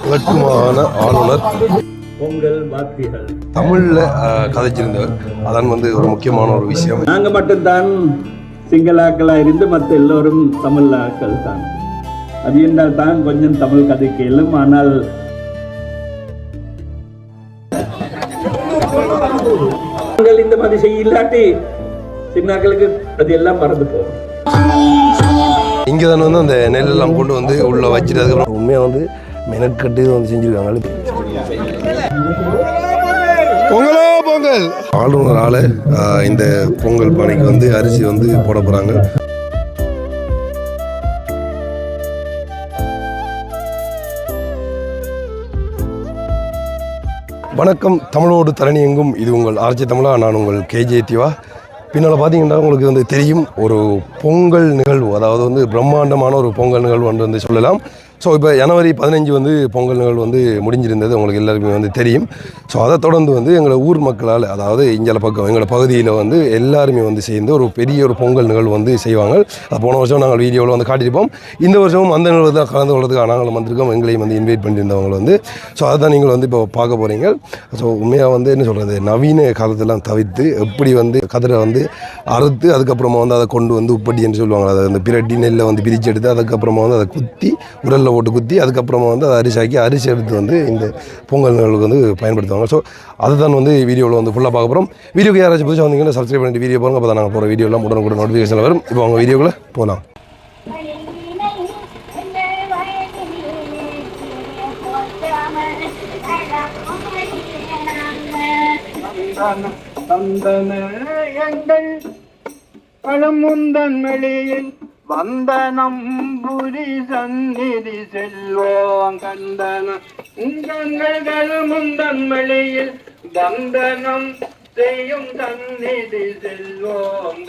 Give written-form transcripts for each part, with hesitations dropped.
கிழக்கு மாகாண ஆளுநர் பொங்கல் வாத்திகள் தமிழில் கதைச்சிருந்தவர். அதான் ஒரு முக்கியமான ஒரு விஷயம். நாங்கள் மட்டும்தான் சிங்களாக்களாக இருந்து மற்ற எல்லோரும் தமிழ் ஆக்கள் தான். அது என்றால் தான் கொஞ்சம் தமிழ் கதைக்கு இயலும். ஆனால் இந்த மாதிரி செய்ய இல்லாட்டி சின்னாக்களுக்கு அது எல்லாம் மறந்து போகும். இங்கே தான் அந்த நெல்லெல்லாம் கொண்டு உள்ள வச்சுட்டு அதுக்கப்புறம் உண்மையாக மெனக்கட்டு செஞ்சுருக்காங்க. பொங்கலோ பொங்கல் ஆளுநரால் இந்த பொங்கல் பானைக்கு அரிசி போட போகிறாங்க. வணக்கம், தமிழோடு தரணி எங்கும். இது உங்கள் ஆர்ஜி தமிழா, நான் உங்கள் கேஜே திவா. பின்னால் பார்த்தீங்கன்னா உங்களுக்கு தெரியும், ஒரு பொங்கல் நிகழ்வு, அதாவது பிரம்மாண்டமான ஒரு பொங்கல் நிகழ்வு சொல்லலாம். ஸோ இப்போ ஜனவரி 15 பொங்கல் நிகழ்வு முடிஞ்சிருந்தது, உங்களுக்கு எல்லாருக்குமே தெரியும். ஸோ அதை தொடர்ந்து எங்களை ஊர் மக்களால், அதாவது இஞ்சல பக்கம் எங்களோட பகுதியில் எல்லாருமே சேர்ந்து ஒரு பெரிய ஒரு பொங்கல் நிகழ்வு செய்வாங்க. அது போன வருஷம் நாங்கள் வீடியோவில் காட்டியிருப்போம். இந்த வருஷமும் அந்த நிகழ்வு தான் கலந்து கொள்றதுக்கு நாங்கள் வந்திருக்கோம். எங்களையும் இன்வைட் பண்ணியிருந்தவங்க ஸோ அதை தான் நீங்கள் இப்போ பார்க்க போகிறீங்க. ஸோ உண்மையாக என்ன சொல்கிறது, நவீன காலத்தெல்லாம் தவிர்த்து எப்படி கதிரை அறுத்து அதுக்கப்புறமா அதை கொண்டு உப்பட்டி என்று சொல்லுவாங்க. அதை பிரட்டி நெல்லை பிரித்து எடுத்து அதுக்கப்புறமா அதை குத்தி உரலில் போட்டு குத்தி அதுக்கப்புறமா அதை அரிசி எடுத்து இந்த பொங்கல் நிகழ்வுக்கு பயன்படுத்துவாங்க. ஸோ அதுதான் வீடியோவில் ஃபுல்லாக பார்க்க போகிறோம். வீடியோக்கு யாராச்சும் புதுசாக வந்தீங்கன்னா சப்ஸ்கிரைப் பண்ணிட்டு வீடியோ போகிறோம். அப்போ தான் நாங்கள் போகிற வீடியோலாம் உடனுக்குடன் நோட்டிஃபிகேஷன் வரும். இப்போ அவங்க வீடியோக்குள்ளே போகலாம். பழமுந்தன் வெளியில் வந்தனம் புரி சந்நிதி செல்வோம் கந்தனம் உங்கள் முந்தன் வெளியில் வந்தனம் செய்யும் சந்நிதி செல்வோம்.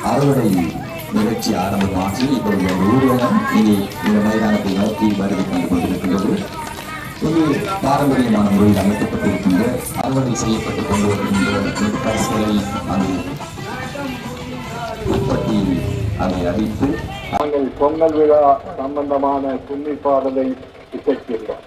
அறுவடை நிகழ்ச்சி ஆரம்பமாகி இப்பொழுது ஊர்வலம் இனி இந்த மைதானத்தை நோக்கி வருகை கண்டு கொண்டிருக்கின்றது. ஒரு பாரம்பரியமான முறையில் அமைக்கப்பட்டிருக்கின்ற அறுவடை செய்யப்பட்டுக் கொண்டு வருகின்ற பரிசுகளை அது உற்பத்தியில் அதை அறிவித்து நாங்கள் பொங்கல் விழா சம்பந்தமான கும்மி பாடலை இசைக்கிறோம்.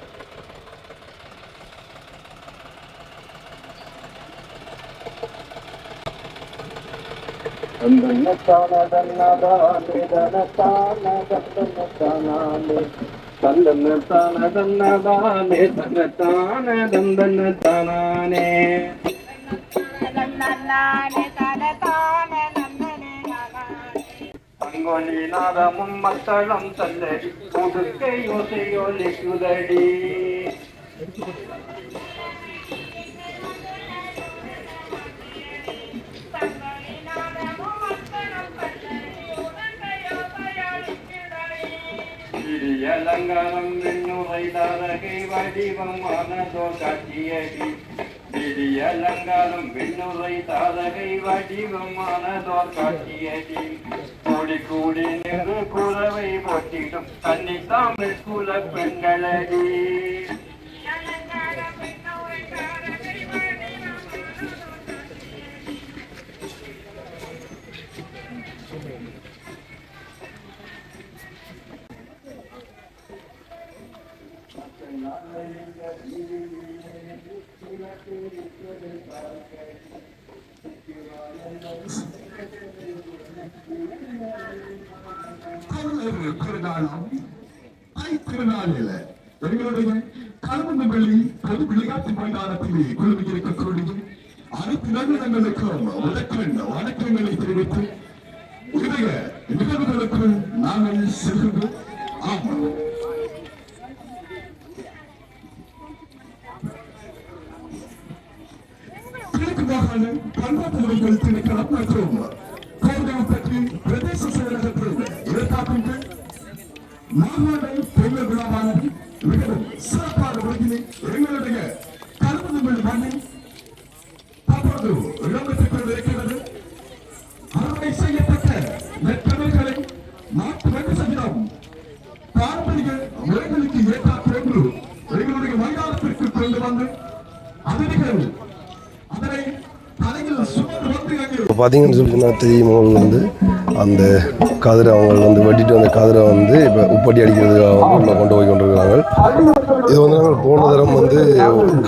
நாதமும் மத்தளம் தல்லடி புதுக்கை யோசையோலி குதடி அலங்காரம் விண்ணுரை தாரகை வடிவமானதோ காட்சியடி. அலங்காரம் விண்ணுரை தாரகை வடிவமானதோர் காட்சியடி. கூடி கூடி நின்று குறவை போட்டிடும் கன்னி தமிழ் குல பெண்களடி. திருநாளில் எங்களுடைய கருமந்தவெளி பொது விளையாட்டு மைதானத்திலே குழுமியிருக்கக்கூடிய அனைத்து நல்லிடங்களுக்கும் வணக்கங்களை தெரிவித்து உடைய நிகழ்வுகளுக்கு நாங்கள் செல்கின்றோம். ஆமாம், கிழக்கு மாகாண பண்பாட்டு முறைகள் திணைக்களம் மற்றும் கோர்காம்பட்டி பிரதேச செயலகத்தில் ஏற்பாட்டிற்கு மாநாடு பொங்கல் விழாவானது மிகவும் சிறப்பான முறையிலே எங்களுடைய கருமந்தவெளி மண்ணில் தற்போது இடம்பெற்றுக் கொண்டிருக்கிறது. அறுவடை செய்யப்பட்ட நெற்கதிர்களை 40% அதிதிகள் அதனை தலையில் சுமந்து வந்து அங்கே இப்போ பார்த்தீங்கன்னு சொல்லிச்சுன்னா தெரியும் உங்களுக்கு வந்து அந்த கதிரை அவங்க வந்து வெட்டிட்டு வந்த கதிரை வந்து இப்போ உப்பட்டி அடிக்கிறதுக்காக வந்து உள்ள கொண்டு போய் கொண்டிருக்கிறாங்க. இது வந்து நாங்கள் போன தரம் வந்து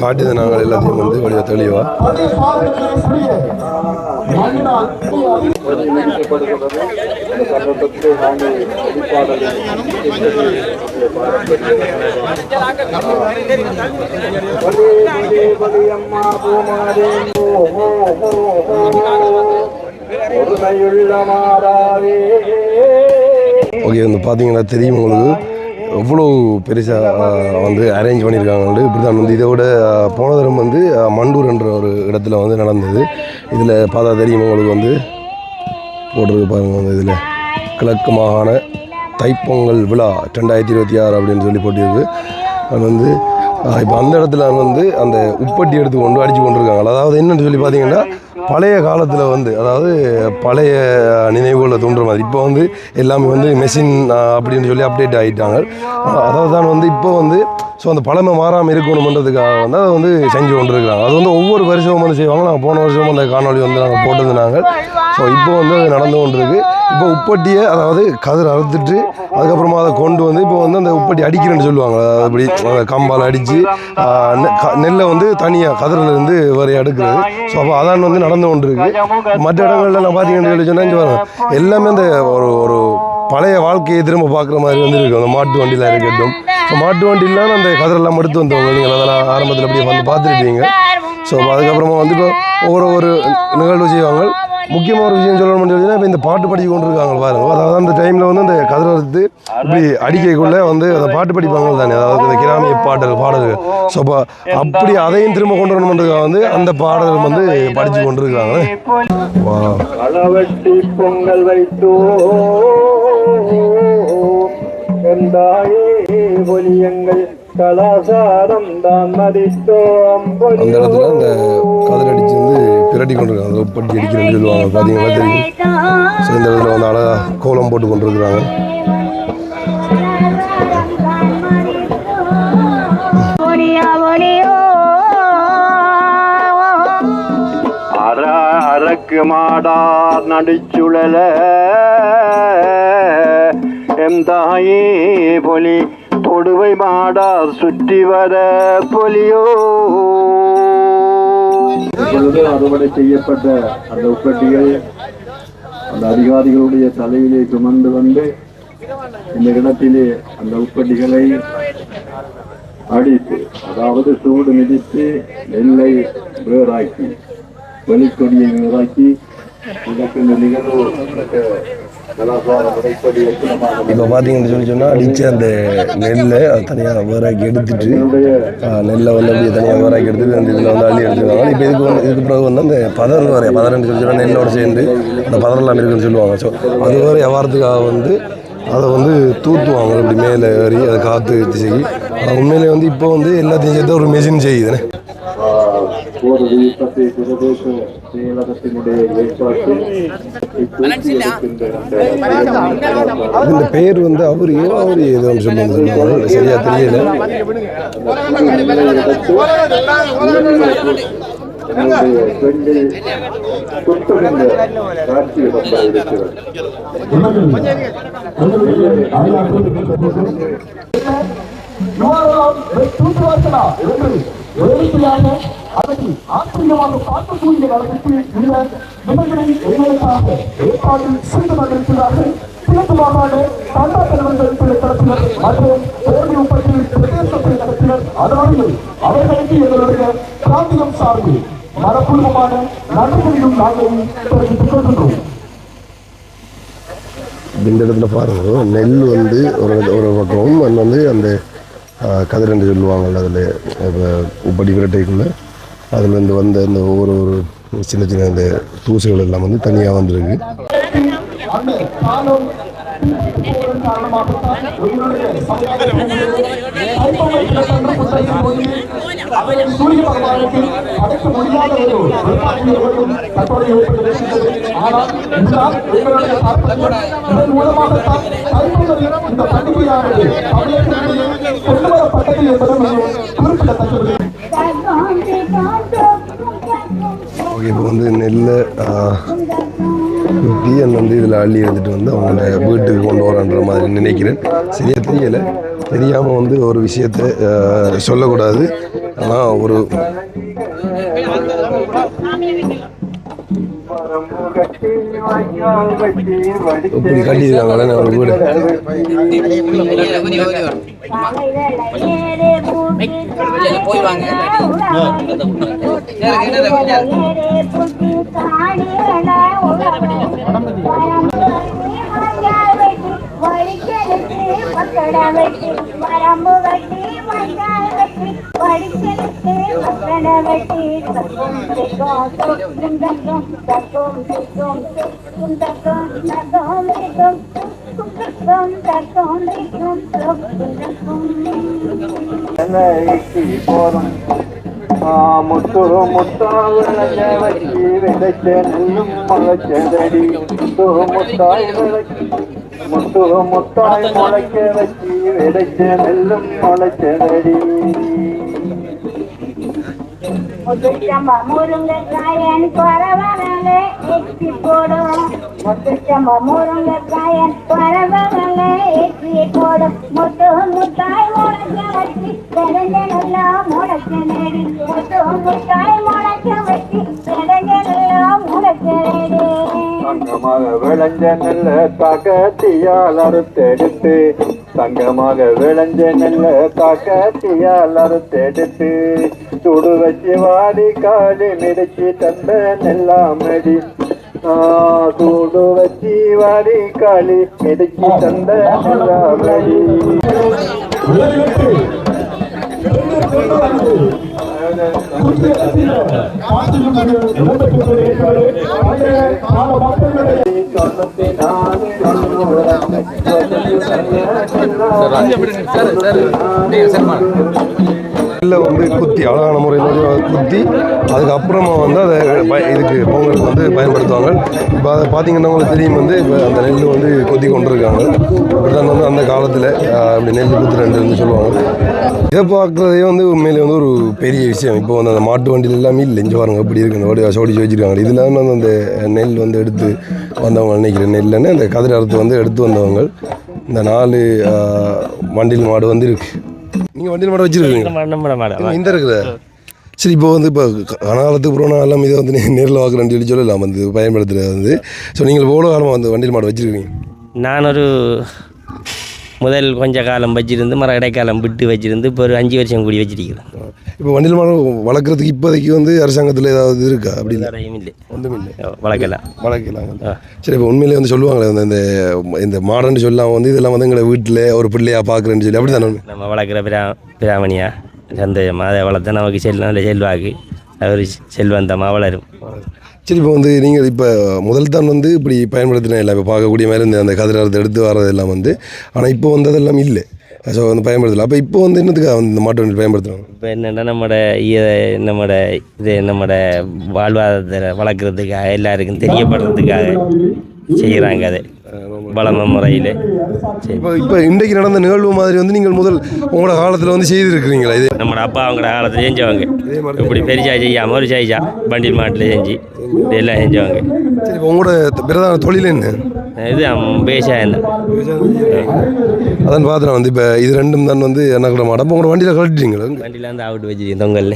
காட்டியது நாங்கள் எல்லாத்தையும் வந்து வழியாக தெளிவாக ஓகே வந்து பார்த்தீங்கன்னா தெரியும் உங்களுக்கு எவ்வளோ பெருசாக வந்து அரேஞ்ச் பண்ணியிருக்காங்க. இப்படி தான் வந்து இதை விட போன தரம் வந்து மண்டூர் என்ற ஒரு இடத்துல வந்து நடந்தது. இதில் பார்த்தா தெரியும் உங்களுக்கு வந்து போட்டிருக்கு பாருங்கள் வந்து இதில் கிழக்கு மாகாண தைப்பொங்கல் விழா 2026 அப்படின்னு சொல்லி போட்டிருக்கு. அது வந்து இப்போ அந்த இடத்துல வந்து அந்த உப்பட்டி எடுத்து கொண்டு அடித்து கொண்டிருக்காங்க. அதாவது என்னென்னு சொல்லி பார்த்தீங்கன்னா பழைய காலத்தில் வந்து அதாவது பழைய நினைவுகளை தோன்ற மாதிரி இப்போ வந்து எல்லாமே வந்து மெஷின் அப்படின்னு சொல்லி அப்டேட் ஆகிட்டாங்க. அதாவது தான் வந்து இப்போ வந்து ஸோ அந்த பழமை மாறாமல் இருக்கணுன்றதுக்காக வந்து அதை வந்து செஞ்சு கொண்டு இருக்கிறாங்க. அது வந்து ஒவ்வொரு வருஷமும் வந்து செய்வாங்க. நாங்கள் போன வருஷமும் அந்த காணொலி வந்து நாங்கள் போட்டது நாங்கள். ஸோ இப்போ வந்து அது நடந்து கொண்டு இருக்குது. இப்போ உப்பட்டியை அதாவது கதிர் அறுத்துட்டு அதுக்கப்புறமா அதை கொண்டு வந்து இப்போ வந்து அந்த உப்பட்டி அடிக்கிறேன்னு சொல்லுவாங்க. அப்படி கம்பால் அடித்து நெல்லை வந்து தனியாக கதிரிலேருந்து வேறு எடுக்கிறது. ஸோ அப்போ அதான் வந்து நடந்து கொண்டு இருக்குது. மற்ற இடங்கள்ல நான் பார்த்தீங்கன்னு சொன்னால் எல்லாமே அந்த ஒரு பழைய வாழ்க்கையை திரும்ப பார்க்குற மாதிரி வந்து இருக்குது. அந்த மாட்டு வண்டியில் இருக்கட்டும். ஸோ மாட்டு வண்டியிலாம் அந்த கதிரெல்லாம் எடுத்து வந்தவங்க நீங்கள் அதெல்லாம் ஆரம்பத்தில் அப்படியே வந்து பார்த்துருப்பீங்க. ஸோ அதுக்கப்புறமா வந்து இப்போ ஒவ்வொரு நிகழ்வு செய்வாங்க. முக்கியமாக ஒரு விஷயம் சொல்லணும்னு சொல்லிங்கன்னா இப்போ இந்த பாட்டு படிச்சு கொண்டு இருக்காங்க பாருங்க. அதாவது அந்த டைமில் வந்து அந்த கதிரை எடுத்து இப்படி அடிக்கைக்குள்ளே வந்து அந்த பாட்டு படிப்பாங்க தானே, அதாவது இந்த கிராமிய பாடல்கள். ஸோ அப்போ அப்படி அதையும் திரும்ப கொண்டு வரணுன்றதுக்காக வந்து அந்த பாடல்கள் வந்து படித்து கொண்டு இருக்காங்க. அளவட்டி பொங்கல் வைத்தோ எந்தாயே ஒலியங்கள் கலாசாரம் தான் மதித்தோம். அந்த இடத்துல அந்த கதிரை அடித்து வந்து பிரட்டி கொண்டிருக்காங்க. அதை உப்பட்டி அடிக்கிறேன்னு சொல்லுவாங்க. பார்த்தீங்கன்னா தெரியும். ஸோ இந்த இடத்துல வந்து அழகாக கோலம் போட்டு கொண்டிருக்கிறாங்க. அரக்கு மாடார் நடிச்சுழல எம் தாயே பொலி கொடுவை மாடார் சுற்றி வர பொலியோ. இப்பொழுது அறுவடை செய்யப்பட்ட அந்த உப்பட்டிகள் அந்த அதிகாரிகளுடைய தலையிலே சுமந்து வந்து இந்த இடத்திலே அந்த உப்பட்டிகளை அடித்து அதாவது சூடு மிதித்து நெல்லை வேறாக்கி வெளிக்கொடியை வேறாக்கி இதற்கு இந்த நிகழ்வு கலாச்சார முறைப்படி இப்போ பார்த்தீங்கன்னு சொன்னால் அடித்து அந்த நெல்லை அது தனியாக வேறாக்கி எடுத்துட்டு நெல்லை வந்து அப்படியே தனியாக வேறாக்கி எடுத்துட்டு அந்த இதில் வந்து அள்ளி எடுத்துருக்காங்க. இப்போ இதுக்கு பிறகு வந்து அந்த பதர்ன்னு சொல்லி சொன்னால் நெல்லோடு சேர்ந்து அந்த பதரெல்லாம் இருக்குன்னு சொல்லுவாங்க. ஸோ அது வேறு வியாபாரத்துக்காக வந்து அதை வந்து தூத்துவாங்க இப்படி மேலே ஏறி அதை காற்று திசைக்கு. ஆனால் உண்மையிலே வந்து இப்போ வந்து எல்லாத்தையும் சேர்த்து ஒரு மெஷின் செய்யுதுன்னு ஒரு விருப்பத்தை பிரதேச செயலகத்தினுடைய ஏற்பாட்டில் இந்த பேர் வந்து அவர் ஏதோன்னு சொல்லுவாங்க. சரியா தெரியல. பெண்கள் சுத்தமிந்த காட்சியிடம் இருக்கிறது. ஆச்சரியமாக பார்க்கக்கூடிய அளவுக்கு இந்த நிபந்தனை எங்களுக்காக ஏற்பாடு செய்து கொண்டிருக்கிறார்கள். கிழக்கு மாகாண சண்டா தலைவர்கள் தரப்பினர் மற்றும் போடி உற்பத்தி பிரதேசத்தில் நடத்தினர். அதனால அவர்களுக்கு எங்களுடைய பிராந்தியம் சார்பில் மரபூர்வமான நன்றிகளையும் நாங்களும் தெரிவித்துக் கொள்கின்றோம். இந்த இடத்துல பாருங்க நெல் வந்து ஒரு பக்கம் வந்து அந்த கதிரென்று சொல்லுவாங்கள்ல அதில் இப்போ உப்படி விரட்டைக்குள்ளே அதுலேருந்து வந்த அந்த ஒவ்வொரு சின்ன சின்ன அந்த தூசுகள் எல்லாம் வந்து தனியாக வந்துருக்கு. குறிப்பிடத்தக்கது. ஓகே, இப்போ வந்து நெல்லை குத்தி அந்த வந்து இதில் அள்ளி எடுத்துகிட்டு வந்து அவங்கள வீட்டுக்கு கொண்டு வரன்ற மாதிரி நினைக்கிறேன். சரியா தெரியலை, தெரியாமல் வந்து ஒரு விஷயத்தை சொல்லக்கூடாது. ஆனால் ஒரு இப்படி கட்டியிருக்காங்களே ஒரு வீடு. முத்து முத்தா விளைஞ்ச வச்சு விதைச்ச நெல்லும் முளைச்சதடி. முத்து முத்தாய் முளைக்க வச்சு விதைச்ச நெல்லும் முளைச்சதடி. முத்துச்சம்பா முருங்கைக்காயன் பரவலே எச்சி போடும். முத்துச்சம்பா முருங்கைக்காயன் பரவலே எச்சி போடும். முத்து முத்தாய் முளைக்க வச்சு விளைஞ்சனெல்லாம் முளைச்ச நெடி. முத்து முத்தாய் முளைக்க வச்சு விளைஞ்சனெல்லாம் முளைச்ச நெடி. தங்கமாக விளைஞ்ச நெல்ல தாக்கத்தியால் அறுத்தெடுத்து. தங்கமாக விளைஞ்ச நெல்ல தாக்கத்தியால் அறுத்தெடுத்து. சுடு வச்சு வாடி காலி மிதிச்சு தந்த நெல்லாமடி. சூடு வச்சு வாடி காலி மிதிச்சு தந்த நெல்லாமடி. நெல்லை வந்து குத்தி அழகான முறையில் குத்தி அதுக்கப்புறமா வந்து அதை இதுக்கு பொங்கலுக்கு வந்து பயன்படுத்துவாங்க. இப்போ அதை பார்த்தீங்கன்னா உங்களுக்கு தெரியும் வந்து இப்போ அந்த நெல் வந்து கொத்தி கொண்டிருக்காங்க. இப்படி தான் வந்து அந்த காலத்தில் அப்படி நெல் குத்துறேன்னு சொல்லுவாங்க. இதை பார்க்குறதே வந்து உண்மையிலே வந்து ஒரு பெரிய விஷயம். இப்போ வந்து அந்த மாட்டு வண்டியில் எல்லாமே இல்லை, இங்கே பாருங்க எப்படி இருக்குன்னு ஓடி சோடிச்சு வச்சுருக்காங்க. இதில் வந்து அந்த நெல் வந்து எடுத்து வந்தவங்க நினைக்கிறேன். நெல்லுன்னு அந்த கதிரை அறுத்து வந்து எடுத்து வந்தவங்க இந்த 4 வண்டில் மாடு வந்து இருக்குது. நீங்கள் வண்டியில் மாடு வச்சுருக்கீங்க இந்த இருக்குதா? சரி, இப்போ வந்து இப்போ கனகாலத்துக்கு புறோனா எல்லாம் இதை வந்து நேரில் வாக்குறேன்னு சொல்லலாம் வந்து பயன்படுத்துகிறது வந்து. ஸோ நீங்கள் எவ்வளோ காலமாக வந்து வண்டியில் மாடு வச்சுருக்கீங்க? நான் ஒரு முதல் கொஞ்ச காலம் வச்சுருந்து மர இடைக்காலம் விட்டு வச்சுருந்து இப்போ ஒரு 5 வருஷம் கூடி வச்சுருக்கிறேன். இப்போ வண்டியில் மாடு வளர்க்குறதுக்கு இப்போதைக்கு வந்து அரசாங்கத்தில் ஏதாவது இருக்கா? அப்படி இல்லை, ஒன்றும் இல்லை, வளர்க்கலாம். சரி, இப்போ உண்மையிலே வந்து சொல்லுவாங்களே வந்து இந்த மாடன்னு சொல்லாமல் வந்து இதெல்லாம் வந்து எங்களை வீட்டில் ஒரு பிள்ளையாக பார்க்குறேன்னு சொல்லி அப்படி தானே நம்ம வளர்க்குற பிராமணியா சந்தேகமாக அதை வளர்த்தா நமக்கு நல்ல செல்வாக்கு அவர் செல்வந்தமாக வளரும். சரி, இப்போ வந்து நீங்கள் இப்போ முதல் தான் வந்து இப்படி பயன்படுத்தினா இல்லை இப்போ பார்க்கக்கூடிய மாதிரி இந்த அந்த கதிரத்தை எடுத்து வர்றதெல்லாம் வந்து. ஆனால் இப்போ வந்து அதெல்லாம் இல்லை, ஸோ வந்து பயன்படுத்தலை. அப்போ இப்போ வந்து என்னத்துக்காக வந்து இந்த மாட்டு வண்டி பயன்படுத்துகிறாங்க? இப்போ என்னென்னா நம்மட வாழ்வாதாரத்தை வளர்க்குறதுக்காக எல்லாருக்கும் தெரியப்படுறதுக்காக செய்கிறாங்க. அதை வளம முறையில். இப்போ இன்றைக்கு நடந்த நிகழ்வு மாதிரி வந்து நீங்கள் முதல் உங்களோட காலத்தில் வந்து செய்திருக்கிறீங்களா? இது நம்மளோட அப்பா அவங்களோட காலத்தில் செஞ்சவங்க. இப்படி பெருசாக செய்யாமல் ஒரு சைஜா வண்டியில் மாட்டில் செஞ்சு இதெல்லாம் செஞ்சவங்க. சரி, இப்போ உங்களோட பிரதான தொழில் என்ன? இது விவசாயம் தான். அதான் பார்த்தேன் வந்து இப்போ இது ரெண்டும் தான் வந்து என்ன கூட மாட்டோம். உங்களோட வண்டியில் கழட்டிட்டீங்களா? வண்டியில் வந்து அவுட்டு வச்சுருக்கேன் தொங்கல்ல.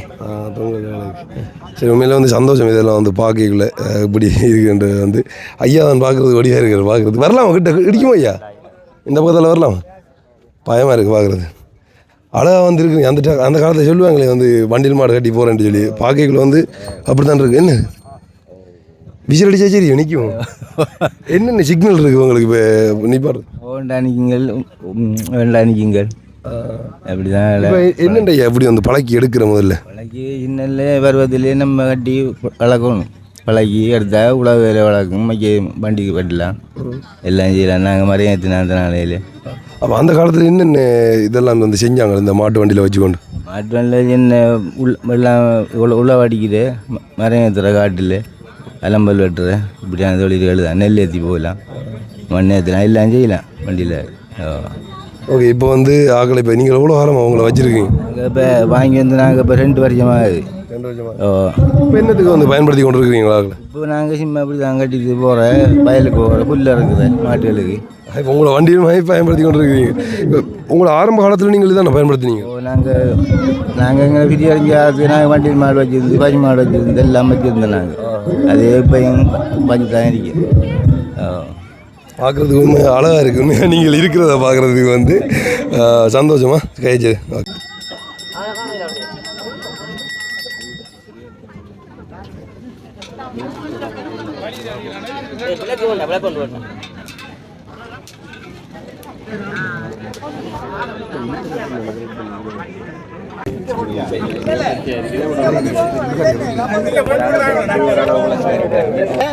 சரி, உண்மையில வந்து சந்தோஷம் இதெல்லாம் வந்து பார்க்கல இப்படி இருக்குன்றது வந்து. ஐயா தான் பார்க்குறது வடிவாக இருக்கிறது பார்க்குறது. வரலாம் கிட்ட இடிக்குமா ஐயா? இந்த பக்கத்தில் வரலாம், பயமாக இருக்குது பார்க்குறது. அழகாக வந்து இருக்குங்க. அந்த காலத்தில் சொல்லுவாங்களே வந்து வண்டியில் மாடு கட்டி போகிறேன்னு சொல்லி பார்க்கல வந்து அப்படி தான் இருக்குது. என்ன விசில் அடிச்சா சரி நிற்கும். என்னென்ன சிக்னல் இருக்குது உங்களுக்கு இப்போ நிற்பாடு? வேண்டானிக்குங்கள் அப்படி தான். என்னென்ன எப்படி வந்து பழக்கி எடுக்கிற முதல்ல பழக்கி இன்னல்ல பருவத்திலே நம்ம கட்டி வளர்க்கணும். பழக்கி எடுத்தால் உழவு வேலை வளர்க்கும், மைக்க வண்டிக்கு கட்டலாம், எல்லாம் செய்யலாம். நாங்கள் மறைய ஏற்றினா அந்த நாளையில். அப்போ அந்த காலத்தில் என்னென்ன இதெல்லாம் வந்து செஞ்சாங்க இந்த மாட்டு வண்டியில் வச்சுக்கொண்டு? மாட்டு வண்டியில் என்ன எல்லாம் உழவு அடிக்குது, மரம் ஏற்றுற காட்டில் அலம்பல் வெட்டுற இப்படியான தொழில்கள் தான். நெல் ஏற்றி போகலாம், மண் ஏற்றலாம், எல்லாம் செய்யலாம் வண்டியில். ஓகே, இப்போ வந்து ஆக்களை இப்போ நீங்கள் எவ்வளோ காலம் அவங்கள வச்சுருக்கீங்க? இப்போ வாங்கி வந்து நாங்கள் இப்போ 2 வருஷமாகுது. 2 வருஷமா? இப்போ என்னத்துக்கு வந்து பயன்படுத்தி கொண்டு இருக்கிறீங்களா ஆக்களை? இப்போ நாங்கள் சிம்மா அப்படி தான் கட்டிட்டு போகிறேன், வயலுக்கு போகிறேன், புல்ல இருக்குது மாட்டுகளுக்கு. இப்போ உங்களை வண்டியில் பயன்படுத்தி கொண்டு இருக்கிறீங்க. இப்போ உங்களை ஆரம்ப காலத்தில் நீங்கள் இதான பயன்படுத்தினீங்க? இப்போ நாங்கள் எங்களை விதி அறிஞ்ச ஆளுக்கு நாங்கள் வண்டியில் மாடு வச்சுருந்து பஞ்சு மாடு வச்சுருந்து எல்லாம் வச்சுருந்தோம். நாங்கள் அது எப்பயும் பஞ்சு தான் இருக்குது. பார்க்குறதுக்கு வந்து அழகாக இருக்குது. நீங்கள் இருக்கிறத பார்க்குறதுக்கு வந்து சந்தோஷமா கைச்சு.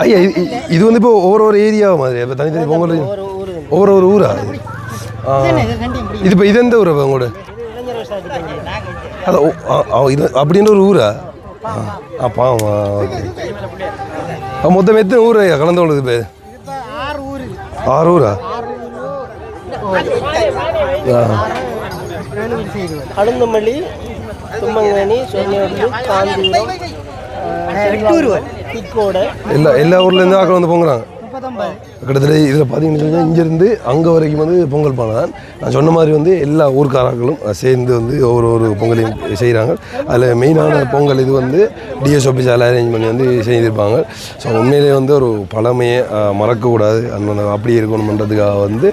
ஐயா, இது வந்து இப்போ ஒவ்வொரு ஏரியா மாதிரி இப்போ தனித்தனி பொங்கல் ஒவ்வொரு ஊரா? இது இப்போ இது எந்த ஊரா உங்களோட? அதான் இது அப்படின்ற ஒரு ஊரா? பாவம். ஓகே. மொத்தம் எத்தனை ஊர் ஐயா கலந்து உள்ளது? இப்போ 6 ஊரா? அழுந்தமல்லி, தும்மங்கனி, சொன்னியூர், காந்தூர், எல்லா ஊர்லேருந்து ஆக்கள் வந்து பொங்குறாங்க. கிட்டத்தட்ட இதில் பார்த்தீங்கன்னு சொன்னால் இங்கேருந்து அங்கே வரைக்கும் வந்து பொங்கல் பானை தான். நான் சொன்ன மாதிரி வந்து எல்லா ஊர்க்காரர்களும் சேர்ந்து வந்து ஒவ்வொரு பொங்கலையும் செய்கிறாங்க. அதில் மெயினான பொங்கல் இது வந்து டிஎஸ் ஆஃபீஸால் அரேஞ்ச் பண்ணி வந்து செய்திருப்பாங்க. ஸோ உண்மையிலே வந்து ஒரு பழமையை மறக்கக்கூடாது, அந்த அப்படி இருக்கணுன்றதுக்காக வந்து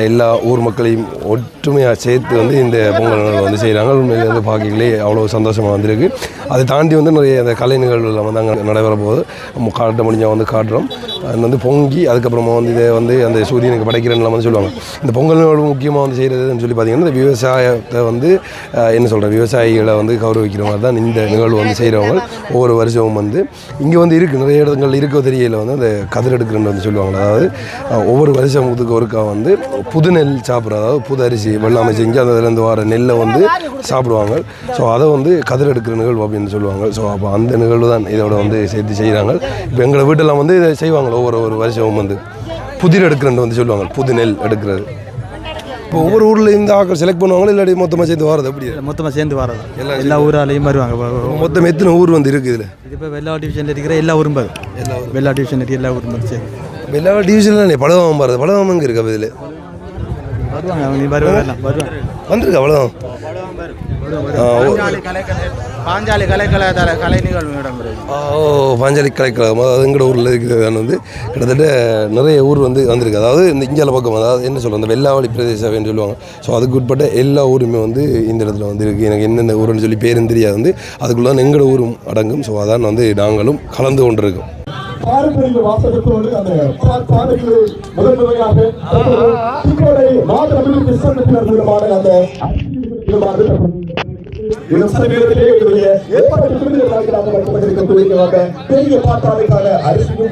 எல்லா ஊர் மக்களையும் ஒற்றுமையாக சேர்த்து வந்து இந்த பொங்கல் வந்து செய்கிறாங்க. உண்மையிலே வந்து பார்க்கலே அவ்வளோ சந்தோஷமாக வந்திருக்கு. அதை தாண்டி வந்து நிறைய அந்த கலை நிகழ்வுகள் வந்து அங்கே நடைபெற போது காட்ட முடிஞ்சால் வந்து காட்டுறோம். அது வந்து பொங்கி அதுக்கப்புறமா வந்து இதை வந்து அந்த சூரியனுக்கு படைக்கிறேன்லாம் வந்து சொல்லுவாங்க. இந்த பொங்கல் நிகழ்வு முக்கியமாக வந்து செய்கிறதுன்னு சொல்லி பார்த்தீங்கன்னா இந்த விவசாயத்தை வந்து என்ன சொல்கிறேன், விவசாயிகளை வந்து கௌரவிக்கிற மாதிரி தான் இந்த நிகழ்வு வந்து செய்கிறவங்க ஒவ்வொரு வருஷமும் வந்து இங்கே வந்து இருக்குது. நிறைய இடங்கள் இருக்கோ தெரியல வந்து அந்த கதிர் எடுக்கிறேன்னு வந்து சொல்லுவாங்க. அதாவது ஒவ்வொரு வருஷத்துக்கு ஒருக்கா வந்து புது நெல் சாப்பிட்றது, அதாவது புது அரிசி வெள்ளாமை செஞ்சு அதிலேருந்து வர நெல்லை வந்து சாப்பிடுவாங்க. ஸோ அதை வந்து கதிர் எடுக்கிற நிகழ்வு அப்படின்னு சொல்லுவாங்க. ஸோ அப்போ அந்த நிகழ்வு தான் இதோட வந்து சேர்த்து செய்கிறாங்க. இப்போ எங்களை வீட்டெல்லாம் வந்து இதை செய்வாங்க. ஒவ்வொரு வருஷமும் வந்து புதிர் எடுக்கிறேன்னு வந்து சொல்லுவாங்க, புது நெல் எடுக்கிறது. இப்போ ஒவ்வொரு ஊரில் இந்த ஆக்கள் செலக்ட் பண்ணுவாங்களா இல்லாட்டி மொத்தமாக சேர்ந்து வரது? அப்படி மொத்தமாக சேர்ந்து வரது, எல்லா ஊராலையும் வருவாங்க. மொத்தம் எத்தனை ஊர் வந்து இருக்குது இதில்? இது இப்போ வெள்ளா டிவிஷனில் இருக்கிற எல்லா ஊரும் பாரு, வெள்ளா டிவிஷன் இருக்கிற எல்லா ஊரும் சரி. வெள்ளா டிவிஷனில் பழவாமம் பாருது, பழவாமம் இங்கே இருக்கா இதில்? வருவாங்க, அவங்க வருவாங்க, வருவாங்க, வந்துருக்கா பழவாம்? பாஞ்சாலி கலை நிகழ்வு இடம்பெறுது. பாஞ்சாலி கலைக்கழகம், அதாவது எங்களோட ஊரில் இருக்கிறது வந்து கிட்டத்தட்ட நிறைய ஊர் வந்து வந்திருக்கு. அதாவது இந்த இந்தியாவில் பக்கம், அதாவது என்ன சொல்கிறது, இந்த வெள்ளாவளி பிரதேசம்னு சொல்லுவாங்க. ஸோ அதுக்கு உட்பட்ட எல்லா ஊருமே வந்து இந்த இடத்துல வந்து இருக்குது. எனக்கு என்னென்ன ஊருன்னு சொல்லி பேரும் தெரியாது, வந்து அதுக்குள்ளே தான் எங்களோட ஊரும் அடங்கும். ஸோ அதான் வந்து நாங்களும் கலந்து கொண்டிருக்கோம். பாரம்பரிய வாசகத்தோடு அந்த பாடல்களை முதன்முறையாக மாத அபிவிருத்தி சங்கத்தினர் மூலமான அந்த பெரிய பாட்டாளிக்கான அரிசியும்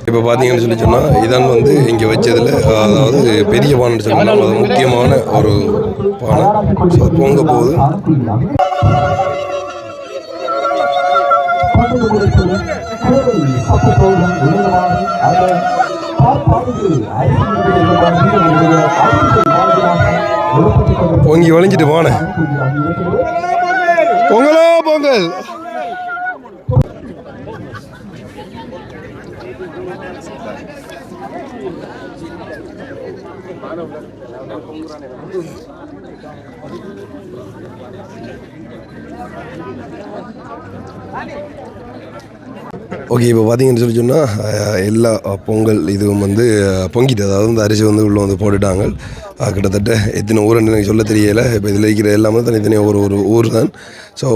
இப்போ பார்த்தீங்கன்னு சொல்லி சொன்னால் இதான் வந்து இங்கே வச்சதில், அதாவது பெரிய பானைன்னு சொல்லலாம். அது முக்கியமான ஒரு பானை. ஸோ பொங்க போகுது. பொங்கி வளைஞ்சிட்டு பானை. பொங்கலோ பொங்கல். ஓகே, இப்போ பார்த்தீங்கன்னு சொல்லி சொன்னால் எல்லா பொங்கல் இதுவும் வந்து பொங்கிட்டு, அதாவது வந்து அரிசி வந்து உள்ளே வந்து போட்டுட்டாங்க. கிட்டத்தட்ட எத்தனை ஊருன்னு எனக்கு சொல்ல தெரியலை. இப்போ இதில் இருக்கிற எல்லாமே தனித்தனியாக ஒரு ஊர் தான். ஸோ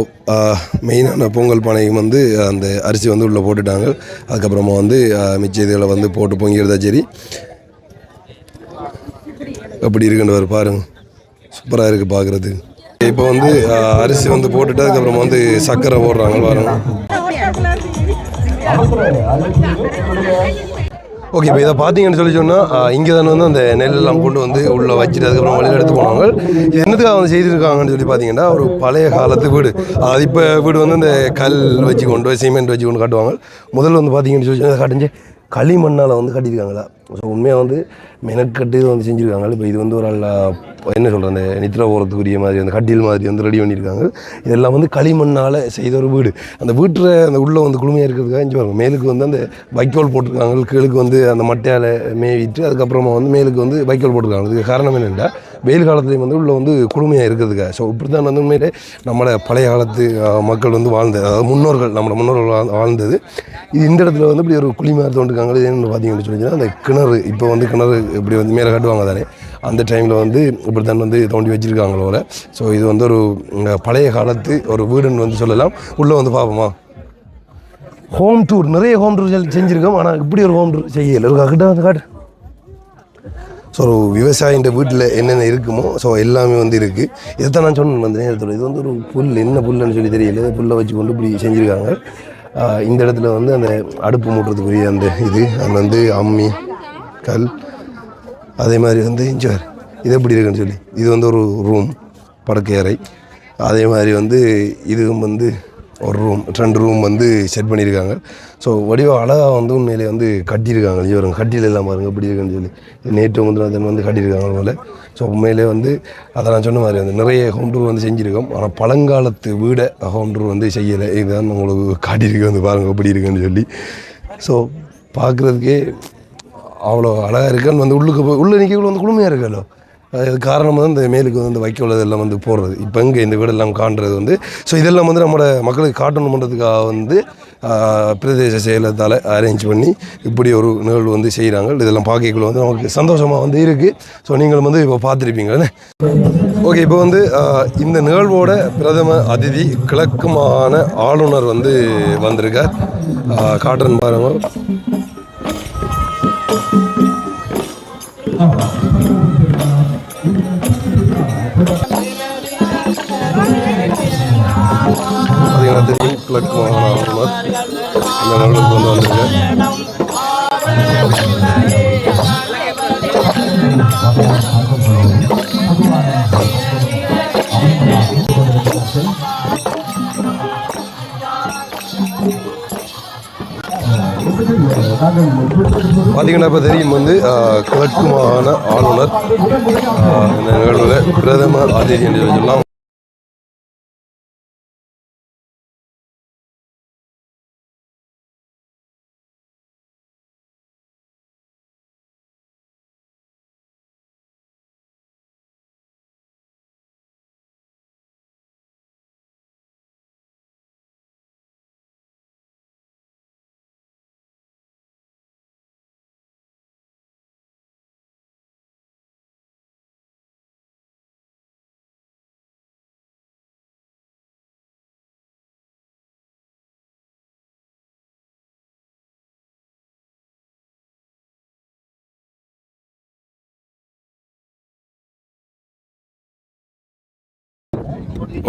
மெயினான பொங்கல் பானையும் வந்து அந்த அரிசி வந்து உள்ளே போட்டுட்டாங்க. அதுக்கப்புறமா வந்து மிச்ச இதுகளை வந்து போட்டு பொங்கிடுதா. சரி, எப்படி இருக்குன்னு பாருங்க, சூப்பராக இருக்குது பார்க்குறதுக்கு. இப்போ வந்து அரிசி வந்து போட்டுட்டு அதுக்கப்புறமா வந்து சர்க்கரை போடுறாங்க பாருங்க. ஓகே, இப்போ இதை பார்த்தீங்கன்னு சொல்லி சொன்னால் இங்கே தானே வந்து அந்த நெல்லெல்லாம் கொண்டு வந்து உள்ளே வச்சுட்டு அதுக்கப்புறம் வழியில் எடுத்து போனாங்க. இது என்னதுக்காக வந்து செய்திருக்காங்கன்னு சொல்லி பார்த்தீங்கன்னா ஒரு பழைய காலத்து வீடு. அது இப்போ வீடு வந்து இந்த கல் வச்சு கொண்டு சிமெண்ட் வச்சு கொண்டு காட்டுவாங்க. முதல்ல வந்து பார்த்தீங்கன்னு சொல்லி சொன்னால் காட்டுஞ்சு களிமண்ணால் வந்து கட்டியிருக்காங்களா. ஸோ உண்மையாக வந்து மெனக்கட்டு இது வந்து செஞ்சுருக்காங்க. இப்போ இது வந்து ஒரு என்ன சொல்கிறேன், அந்த நித்ரா போகிறதுக்குரிய மாதிரி அந்த கட்டில் மாதிரி வந்து ரெடி பண்ணியிருக்காங்க. இதெல்லாம் வந்து களிமண்ணால் செய்த ஒரு வீடு. அந்த வீட்டில் அந்த உள்ளே வந்து குளுமையாக இருக்கிறதுக்காக செஞ்சு பாருங்க. மேலுக்கு வந்து அந்த வைக்கோல் போட்டிருக்காங்க, கீழுக்கு வந்து அந்த மட்டையால் மேவிட்டு அதுக்கப்புறமா வந்து மேலுக்கு வந்து வைக்கோல் போட்டிருக்காங்க. இதுக்கு காரணம் என்னென்னா வெயில் காலத்துலேயும் வந்து உள்ளே வந்து குளுமையாக இருக்கிறதுக்காக. ஸோ இப்படி தான் வந்து உண்மையிலே நம்மளோட பழைய காலத்து மக்கள் வந்து வாழ்ந்தது, அதாவது நம்மளோட முன்னோர்கள் வாழ்ந்தது. இது இந்த இடத்துல வந்து இப்படி ஒரு குளிமையாக தோன்றுருக்காங்க. இது என்னென்னு பார்த்தீங்கன்னு சொல்லிச்சுன்னா அந்த கிணறு, இப்போ வந்து கிணறு இப்படி வந்து மேலே கட்டுவாங்க தானே, அந்த டைமில் வந்து இப்படி தான் வந்து தோண்டி வச்சுருக்காங்களோட. ஸோ இது வந்து ஒரு பழைய காலத்து ஒரு வீடுன்னு வந்து சொல்லலாம். உள்ளே வந்து பார்ப்போமா, ஹோம் டூர், நிறைய ஹோம் டூர் செஞ்சுருக்கோம். ஆனால் இப்படி ஒரு ஹோம் டூர் செய்யலை. ஒரு கிட்ட வந்து காட்டு. ஸோ ஒரு விவசாயின்ற வீட்டில் என்னென்ன இருக்குமோ ஸோ எல்லாமே வந்து இருக்குது. இதைத்தான் நான் சொன்னேன் அந்த நேரத்தில். இது வந்து ஒரு புல், என்ன புல்லுன்னு சொல்லி தெரியல, புல்லை வச்சு கொண்டு இப்படி செஞ்சுருக்காங்க. இந்த இடத்துல வந்து அந்த அடுப்பு மூட்டுறதுக்குரிய அந்த இது அது வந்து அம்மி கல், அதே மாதிரி வந்து இன்ஜர் இது எப்படி இருக்குன்னு சொல்லி இது வந்து ஒரு ரூம், படுக்கை அறை. அதே மாதிரி வந்து இதுவும் வந்து ஒரு ரூம், 2 ரூம் வந்து செட் பண்ணியிருக்காங்க. ஸோ வடிவாக அழகாக வந்து உண்மையிலே வந்து கட்டியிருக்காங்க. இவருங்க கட்டியில் எல்லாம் பாருங்கள் எப்படி இருக்குன்னு சொல்லி நேற்று வந்து கட்டியிருக்காங்க போல். ஸோ உண்மையிலே வந்து அதை நான் சொன்ன மாதிரி வந்து நிறைய ஹோம் டூர் வந்து செஞ்சுருக்கோம். ஆனால் பழங்காலத்து வீடை ஹோம் டூர் வந்து செய்யலை. இதுதான் உங்களுக்கு காட்டியிருக்கு, வந்து பாருங்கள் எப்படி இருக்குன்னு சொல்லி. ஸோ பார்க்குறதுக்கே அவ்வளோ அழகாக இருக்குன்னு வந்து உள்ளே நிற்கக்குள்ள வந்து குளுமையாக இருக்கല്ലോ. அது காரணமாக தான் இந்த மேலுக்கு வந்து வைக்கோல் இதெல்லாம் வந்து போடுறது. இப்போ இங்கே இந்த வீடெல்லாம் காண்றது வந்து ஸோ இதெல்லாம் வந்து நம்மளோட மக்களுக்கு காட்டணும் பண்ணுறதுக்காக வந்து பிரதேச செயலத்தால் அரேஞ்ச் பண்ணி இப்படி ஒரு நிகழ்வு வந்து செய்கிறாங்க. இதெல்லாம் பார்க்கக்குள்ள வந்து நமக்கு சந்தோஷமாக வந்து இருக்குது. ஸோ நீங்களும் வந்து இப்போ பார்த்துருப்பீங்களே. ஓகே, இப்போ வந்து இந்த நிகழ்வோட பிரதம அதிதி கிழக்கு மாகாண ஆளுநர் வந்து வந்திருக்கார். காட்டுறன்னு பாருங்க. பார்த்தீங்கன்னா தெரியும், கிழக்கு மாகாண ஆளுநர் இந்த நாளுக்கு வந்து வந்திருக்கேன். பார்த்தீங்கன்னா இப்போ தெரியும் வந்து கிழக்கு மாகாண ஆளுநர் இந்த நிகழ்வில் பிரதம அதிதி என்று சொல்லலாம்.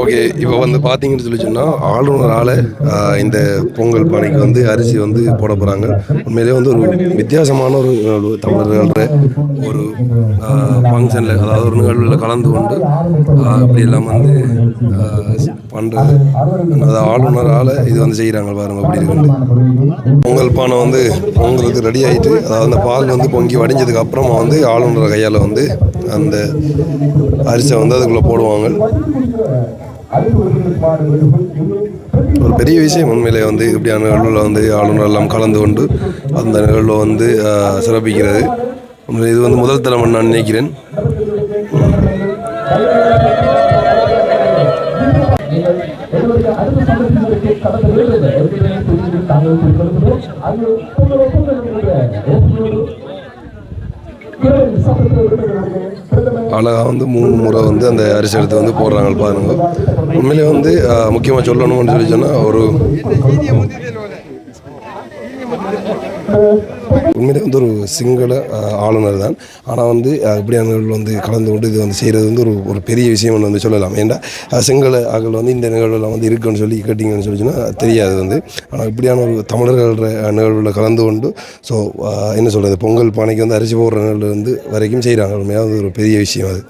ஓகே, இப்போ வந்து பார்த்தீங்கன்னு சொல்லி சொன்னால் ஆளுநரால் இந்த பொங்கல் பானைக்கு வந்து அரிசி வந்து போட போகிறாங்க. உண்மையிலே வந்து ஒரு வித்தியாசமான ஒரு தமிழர்கள ஒரு ஃபங்க்ஷனில், அதாவது ஒரு நிகழ்வில் கலந்து கொண்டு இப்படியெல்லாம் வந்து பண்ணுறது. அதாவது ஆளுநரால் இது வந்து செய்கிறாங்க பாருங்கள் அப்படி இருக்குண்டு. பொங்கல் பானை வந்து பொங்கலுக்கு ரெடி ஆகிட்டு, அதாவது அந்த பால் வந்து பொங்கி வடிஞ்சதுக்கு அப்புறமா வந்து ஆளுநர் கையால் வந்து அந்த அரிசியை வந்து அதுக்குள்ளே போடுவாங்க. ஒரு பெரிய விஷயம் உண்மையிலே வந்து இப்படியான நிகழ்வில் வந்து ஆளுநர் எல்லாம் கலந்து கொண்டு அந்த நிகழ்வில் வந்து சிறப்பிக்கிறது. இது வந்து முதல் தரம் நான் நினைக்கிறேன். அழகாக வந்து 3 முறை வந்து அந்த அரிசி எடுத்து வந்து போடுறாங்க பாருங்க. உண்மையிலே வந்து முக்கியமாக சொல்லணும்னு சொல்லி சொன்னால் ஒரு உண்மையிலே வந்து ஒரு சிங்கள ஆளுநர் தான். ஆனால் வந்து இப்படியான நிகழ்வு வந்து கலந்து கொண்டு இது வந்து செய்கிறது வந்து ஒரு பெரிய விஷயம் வந்து சொல்லலாம். ஏன்னா சிங்கள ஆக்கள் வந்து இந்த நிகழ்வுலாம் வந்து இருக்குன்னு சொல்லி கேட்டிங்கன்னு சொல்லிச்சுன்னா தெரியாது வந்து. ஆனால் இப்படியான ஒரு தமிழர்கள் நிகழ்வில் கலந்து கொண்டு ஸோ என்ன சொல்கிறது, பொங்கல் பானைக்கு வந்து அரிசி போடுற நிகழ்வு வந்து வரைக்கும் செய்கிறாங்க. உண்மையாக வந்து ஒரு பெரிய விஷயம் அது.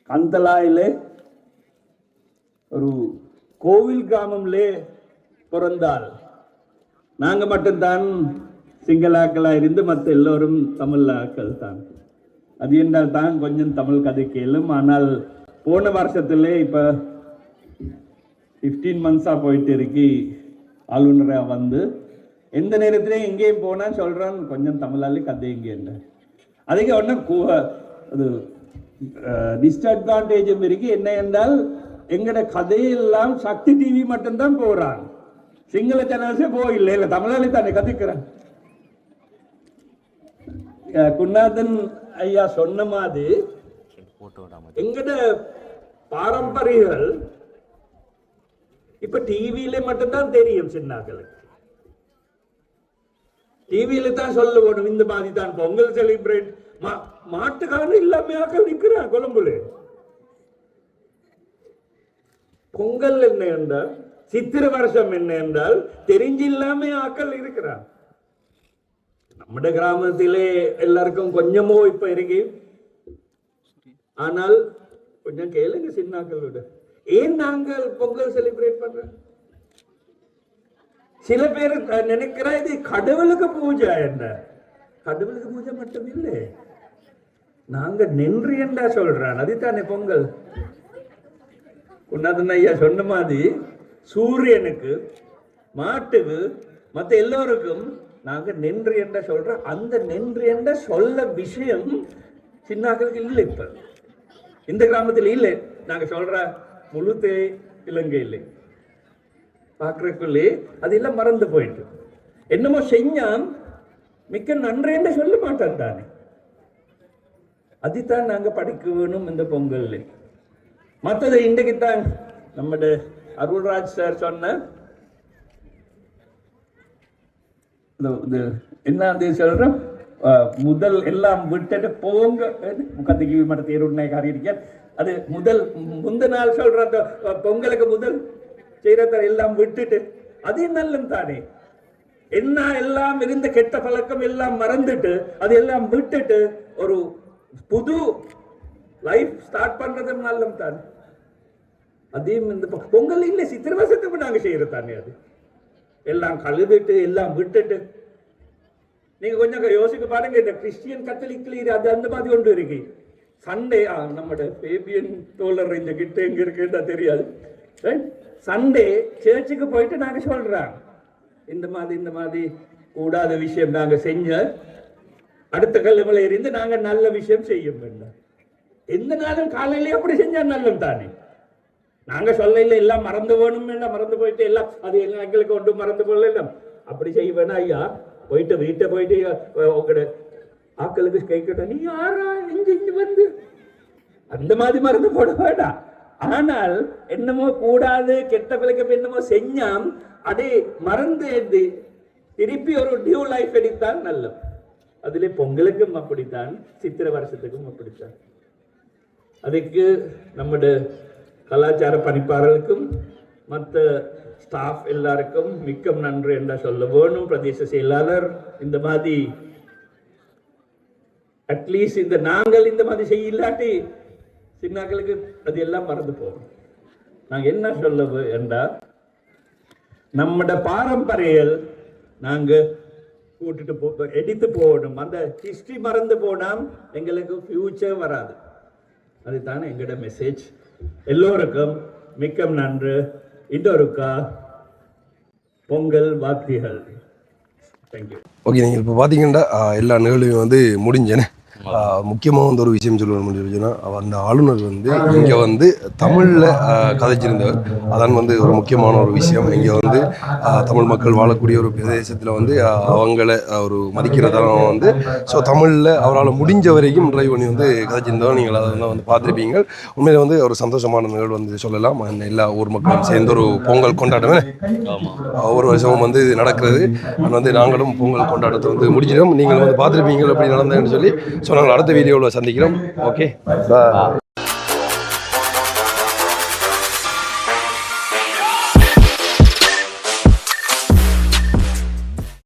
கந்தலாயிலே ஒரு கோவில் கிராமம்லே பிறந்தால் நாங்க மட்டும்தான் சிங்களாக்களா இருந்து மற்ற எல்லோரும் தமிழாக்கள் தான். அது என்றால் தான் கொஞ்சம் தமிழ் கதை கேளும். ஆனால் போன வருஷத்துல இப்ப 15 months போயிட்டு இருக்கு ஆளுநரா வந்து எந்த நேரத்திலையும் எங்கேயும் போனா சொல்றான் கொஞ்சம் தமிழாலே கதை எங்கே. அதுக்கு ஒன்றும் அது டிஸ்அட்வான்டேஜும் இருக்கு. என்ன என்றால் எங்கட கதையெல்லாம் சக்தி டிவி மட்டும்தான் போறான், சிங்கள சேனல்ஸே போயில்லை. இல்லை தமிழாலே தானே கதைக்கிறான். குன்னாதன் ஐயா சொன்ன மாதிரி எங்கட பாரம்பரியங்கள் இப்ப டிவியில மட்டும்தான் தெரியும். சின்னாக்களுக்கு டிவியில தான் சொல்ல வேணும் இந்த மாதிரி தான் பொங்கல் செலிப்ரேட். மாட்டுக்காரன் இல்லாம ஆக்கள் நிற்கிறான் கொழும்புல. பொங்கல் என்ன என்றால், சித்திர வருஷம் என்ன என்றால் தெரிஞ்சு இல்லாம ஆக்கள் இருக்கிறான். நம்ம கிராமத்திலே எல்லாருக்கும் கொஞ்சமோ இப்ப இருக்கு. ஆனால் கொஞ்சம் கேளுங்க சின்னாக்களோட, ஏன் நாங்கள் பொங்கல் செலிப்ரேட் பண்றோம்? சில பேர் நினைக்கிறா இது கடவுளுக்கு பூஜை. என்ன கடவுளுக்கு பூஜை மட்டும் இல்லை, நாங்க நன்றி என்றா சொல்றான். அதுதானே பொங்கல். குன்னாதன் ஐயா சொன்ன மாதிரி சூரியனுக்கு, மாட்டுக்கு, மற்ற எல்லோருக்கும் நாங்க நன்றி என்றா சொல்றோம். அந்த நன்றி என்ற சொல்ல விஷயம் சின்னாக்களுக்கு இல்லை. இப்ப இந்த கிராமத்தில் இல்லை. நாங்க சொல்ற முழுத்தே இலங்கை இல்லை பாக்குறக்குள்ளே அதெல்லாம் மறந்து போயிட்டு என்னமோ செஞ்சான் மிக்க நன்றி என்று சொல்ல மாட்டான் தானே. அதுதான் நாங்க படிக்க வேணும் இந்த பொங்கல். மற்றது இன்றைக்குத்தான் நம்முடைய அருள்ராஜ் சார் சொன்ன என்ன சொல்றோம், முதல் எல்லாம் விட்டுட்டு போங்க முக்கத்துக்கு மற்ற தேர்வுனை காரியிருக்க. அது முதல் முந்த நாள் சொல்ற அந்த பொங்கலுக்கு முதல் செய்யறத எல்லாம் விட்டுட்டு அது நல்லம் தானே. என்ன எல்லாம் இருந்த கெட்ட பழக்கம் எல்லாம் மறந்துட்டு அது எல்லாம் விட்டுட்டு ஒரு புது லைஃப் ஸ்டார்ட் பண்றது நல்லம் தானே. அதையும் இந்த பொங்கல் இல்லை, சித்திரை வருஷத்துக்கு நாங்க செய்யறது தானே. அது எல்லாம் கழுதுட்டு எல்லாம் விட்டுட்டு நீங்க கொஞ்சம் யோசிக்க பாருங்க. இந்த கிறிஸ்டியன் கத்தலிக்ல அது அந்த மாதிரி ஒன்று இருக்கு. சண்டே நம்மட பேபியன் தோழர் இந்த கிட்ட எங்க இருக்குன்னு தெரியாது. சண்டே சர்ச்சுக்கு போயிட்டு நாங்க சொல்றோம் இந்த மாதிரி கூடாத விஷயம் நாங்க செஞ்ச அடுத்த கல்லுமலை இருந்து நாங்க நல்ல விஷயம் செய்யும். எந்த நாளும் காலையிலேயே அப்படி செஞ்சா நல்லம் தானே. நாங்க சொல்ல இல்லை எல்லாம் மறந்து போகணும், எல்லாம் மறந்து போயிட்டு எல்லாம் அது எங்களுக்கு ஒன்றும் மறந்து போகல. அப்படி செய்ய வேணா ஐயா. போயிட்டு வீட்டை போயிட்டு உங்களோட ஆக்களுக்கு கேட்கட்ட நீ யாரா இங்க வந்து அந்த மாதிரி மறந்து போட வேண்டாம். ஆனால் என்னமோ கூடாது கெட்ட பிள்ளைக்கு என்னமோ செஞ்சாம் அதை மறந்து திருப்பி ஒரு நியூ லைஃப் எடுத்தான் நல்ல. அதிலே பொங்கலுக்கும் அப்படித்தான், சித்திரை வருஷத்துக்கும் அப்படித்தான். அதுக்கு நம்முடைய கலாச்சார பணிப்பாளர்களுக்கும் மற்ற ஸ்டாஃப் எல்லாருக்கும் மிக்க நன்றி என்றா சொல்ல வேணும். பிரதேச செயலாளர் இந்த மாதிரி அட்லீஸ்ட் இந்த நாங்கள் இந்த மாதிரி செய்ய இல்லாட்டி சின்னாக்களுக்கு அது எல்லாம் மறந்து போகும். நாங்க என்ன சொல்ல என்றா நம்மட பாரம்பரியல் நாங்க கூட்டிட்டு எடுத்து போகணும். அந்த ஹிஸ்டரி மறந்து போனால் எங்களுக்கு ஃபியூச்சர் வராது. அதுதானே எங்களோட மெசேஜ். எல்லோருக்கும் மிக்க நன்றி. இன்னொருக்கா பொங்கல் வாழ்த்துகள். தேங்க்யூ. ஓகே, நீங்கள் இப்போ பார்த்தீங்கன்னா எல்லா நிகழ்வையும் வந்து முடிஞ்சேன்னு முக்கியமாக வந்து ஒரு விஷயம் சொல்ல முடியுதுன்னா அந்த ஆளுநர் வந்து இங்கே வந்து தமிழில் கதைச்சிருந்தவர். அதான் வந்து ஒரு முக்கியமான ஒரு விஷயம். இங்கே வந்து தமிழ் மக்கள் வாழக்கூடிய ஒரு பிரதேசத்தில் வந்து அவங்கள ஒரு மதிக்கிறதெல்லாம் வந்து ஸோ தமிழில் அவரால் முடிஞ்ச வரைக்கும் ட்ரைவ் பண்ணி வந்து கதைச்சிருந்தவர். நீங்கள் அதை வந்து பார்த்துருப்பீங்க. உண்மையில் வந்து ஒரு சந்தோஷமான நிகழ்வு வந்து சொல்லலாம். எல்லா ஊர் மக்களும் சேர்ந்து ஒரு பொங்கல் கொண்டாட்டமே ஒவ்வொரு வருஷமும் வந்து இது நடக்கிறது. வந்து நாங்களும் பொங்கல் கொண்டாட்டத்தை வந்து முடிச்சிடும். நீங்கள் வந்து பார்த்துருப்பீங்க எப்படி நடந்ததுன்னு சொல்லி. ஸோ நாங்கள் அடுத்த வீடியோவில் சந்திக்கிறோம். ஓகே.